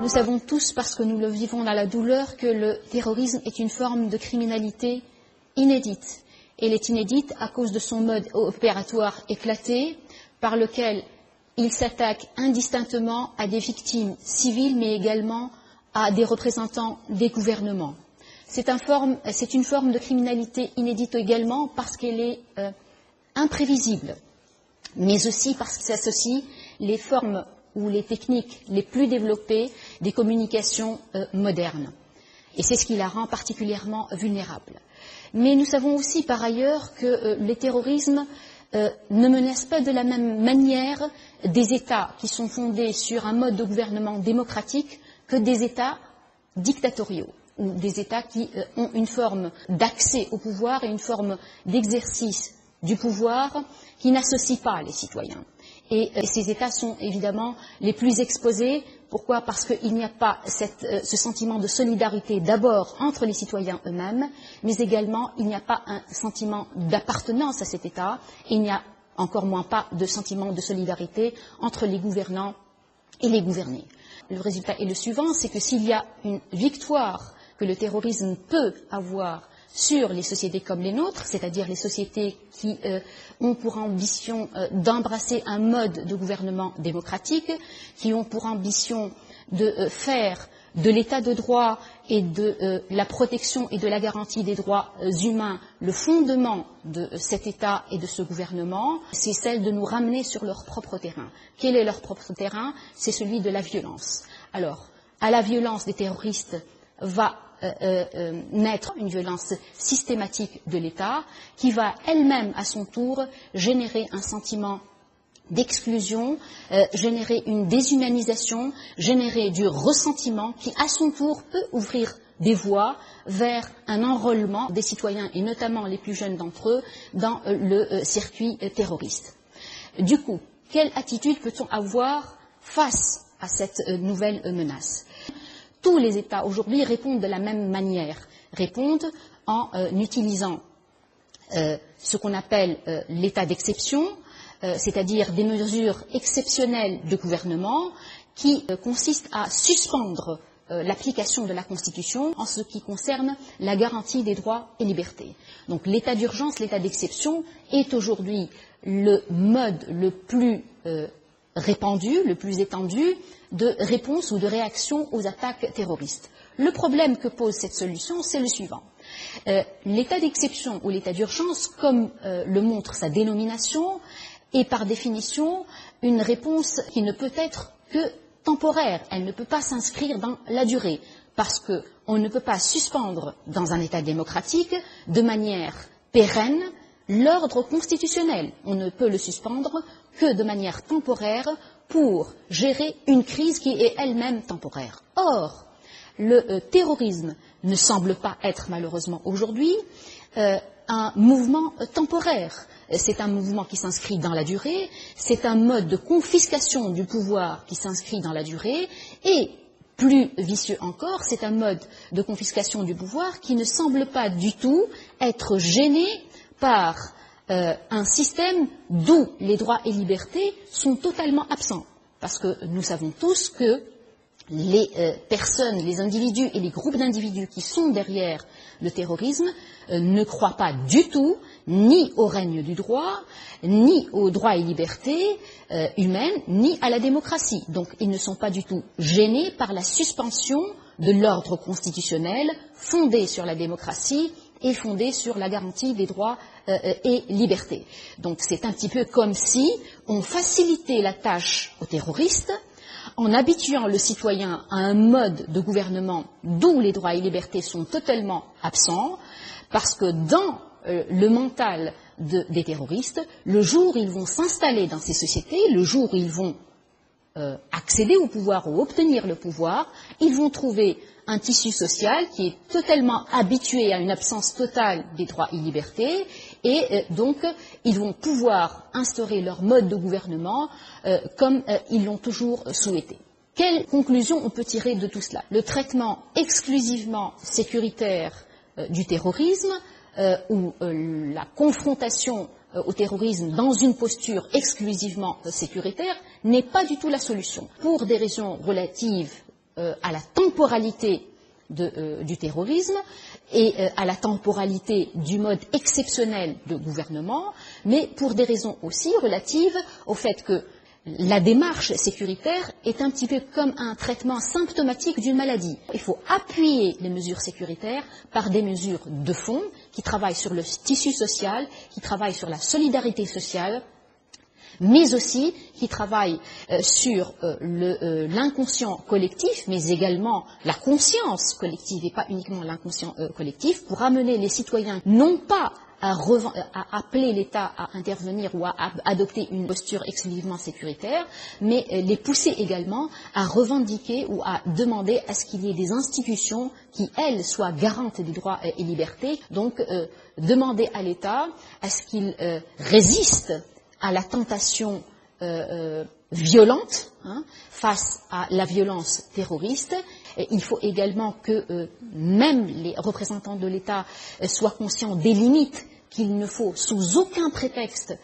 Nous savons tous, parce que nous le vivons dans la douleur, que le terrorisme est une forme de criminalité inédite. Elle est inédite à cause de son mode opératoire éclaté, par lequel il s'attaque indistinctement à des victimes civiles, mais également à des représentants des gouvernements. C'est une forme de criminalité inédite également parce qu'elle est imprévisible, mais aussi parce qu'elle s'associe les formes ou les techniques les plus développées des communications modernes. Et c'est ce qui la rend particulièrement vulnérable. Mais nous savons aussi par ailleurs que le terrorisme ne menace pas de la même manière des États qui sont fondés sur un mode de gouvernement démocratique que des États dictatoriaux ou des États qui ont une forme d'accès au pouvoir et une forme d'exercice du pouvoir qui n'associe pas les citoyens. Et ces États sont évidemment les plus exposés. Pourquoi? Parce qu'il n'y a pas ce sentiment de solidarité d'abord entre les citoyens eux-mêmes, mais également il n'y a pas un sentiment d'appartenance à cet État, et il n'y a encore moins pas de sentiment de solidarité entre les gouvernants et les gouvernés. Le résultat est le suivant, c'est que s'il y a une victoire que le terrorisme peut avoir sur les sociétés comme les nôtres, c'est-à-dire les sociétés qui ont pour ambition d'embrasser un mode de gouvernement démocratique, qui ont pour ambition de faire de l'état de droit et de la protection et de la garantie des droits humains le fondement de cet État et de ce gouvernement, c'est celle de nous ramener sur leur propre terrain. Quel est leur propre terrain? C'est celui de la violence. Alors, à la violence des terroristes va naître une violence systématique de l'État qui va elle-même à son tour générer un sentiment d'exclusion, générer une déshumanisation, générer du ressentiment qui à son tour peut ouvrir des voies vers un enrôlement des citoyens et notamment les plus jeunes d'entre eux dans le circuit terroriste. Du coup, quelle attitude peut-on avoir face à cette nouvelle menace? Tous les États aujourd'hui répondent de la même manière, répondent en utilisant ce qu'on appelle l'état d'exception, c'est-à-dire des mesures exceptionnelles de gouvernement qui consistent à suspendre l'application de la Constitution en ce qui concerne la garantie des droits et libertés. Donc l'état d'urgence, l'état d'exception est aujourd'hui le mode le plus répandu, le plus étendu de réponse ou de réaction aux attaques terroristes. Le problème que pose cette solution, c'est le suivant. L'état d'exception ou l'état d'urgence, comme le montre sa dénomination, est par définition une réponse qui ne peut être que temporaire. Elle ne peut pas s'inscrire dans la durée, parce qu'on ne peut pas suspendre dans un État démocratique de manière pérenne l'ordre constitutionnel. On ne peut le suspendre que de manière temporaire pour gérer une crise qui est elle-même temporaire. Or, le terrorisme ne semble pas être malheureusement aujourd'hui un mouvement temporaire. C'est un mouvement qui s'inscrit dans la durée, c'est un mode de confiscation du pouvoir qui s'inscrit dans la durée et, plus vicieux encore, c'est un mode de confiscation du pouvoir qui ne semble pas du tout être gêné par un système d'où les droits et libertés sont totalement absents. Parce que nous savons tous que les personnes, les individus et les groupes d'individus qui sont derrière le terrorisme ne croient pas du tout ni au règne du droit, ni aux droits et libertés humaines, ni à la démocratie. Donc ils ne sont pas du tout gênés par la suspension de l'ordre constitutionnel fondé sur la démocratie et fondé sur la garantie des droits et libertés. Donc c'est un petit peu comme si on facilitait la tâche aux terroristes en habituant le citoyen à un mode de gouvernement d'où les droits et libertés sont totalement absents, parce que dans le mental des terroristes, le jour où ils vont s'installer dans ces sociétés, le jour où ils vont accéder au pouvoir ou obtenir le pouvoir, ils vont trouver un tissu social qui est totalement habitué à une absence totale des droits et libertés, et donc ils vont pouvoir instaurer leur mode de gouvernement comme ils l'ont toujours souhaité. Quelle conclusion on peut tirer de tout cela? Le traitement exclusivement sécuritaire du terrorisme ou la confrontation au terrorisme dans une posture exclusivement sécuritaire n'est pas du tout la solution. Pour des raisons relatives à la temporalité du terrorisme et à la temporalité du mode exceptionnel de gouvernement, mais pour des raisons aussi relatives au fait que la démarche sécuritaire est un petit peu comme un traitement symptomatique d'une maladie. Il faut appuyer les mesures sécuritaires par des mesures de fond qui travaillent sur le tissu social, qui travaillent sur la solidarité sociale, mais aussi qui travaillent sur l'inconscient collectif, mais également la conscience collective et pas uniquement l'inconscient collectif, pour amener les citoyens non pas à appeler l'État à intervenir ou à adopter une posture exclusivement sécuritaire, mais les pousser également à revendiquer ou à demander à ce qu'il y ait des institutions qui, elles, soient garantes des droits et libertés, donc demander à l'État à ce qu'il résiste à la tentation violente face à la violence terroriste. Et il faut également que même les représentants de l'État soient conscients des limites qu'il ne faut sous aucun prétexte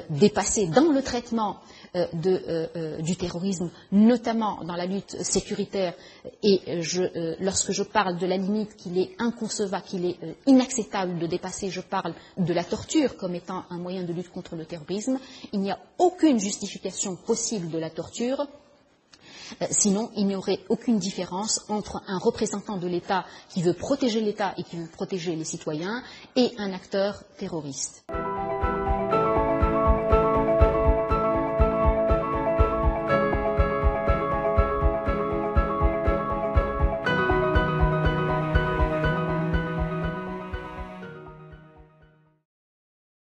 dépasser dans le traitement du terrorisme, notamment dans la lutte sécuritaire. Et lorsque je parle de la limite qu'il est inconcevable, qu'il est inacceptable de dépasser, je parle de la torture comme étant un moyen de lutte contre le terrorisme. Il n'y a aucune justification possible de la torture. Sinon, il n'y aurait aucune différence entre un représentant de l'État qui veut protéger l'État et qui veut protéger les citoyens et un acteur terroriste.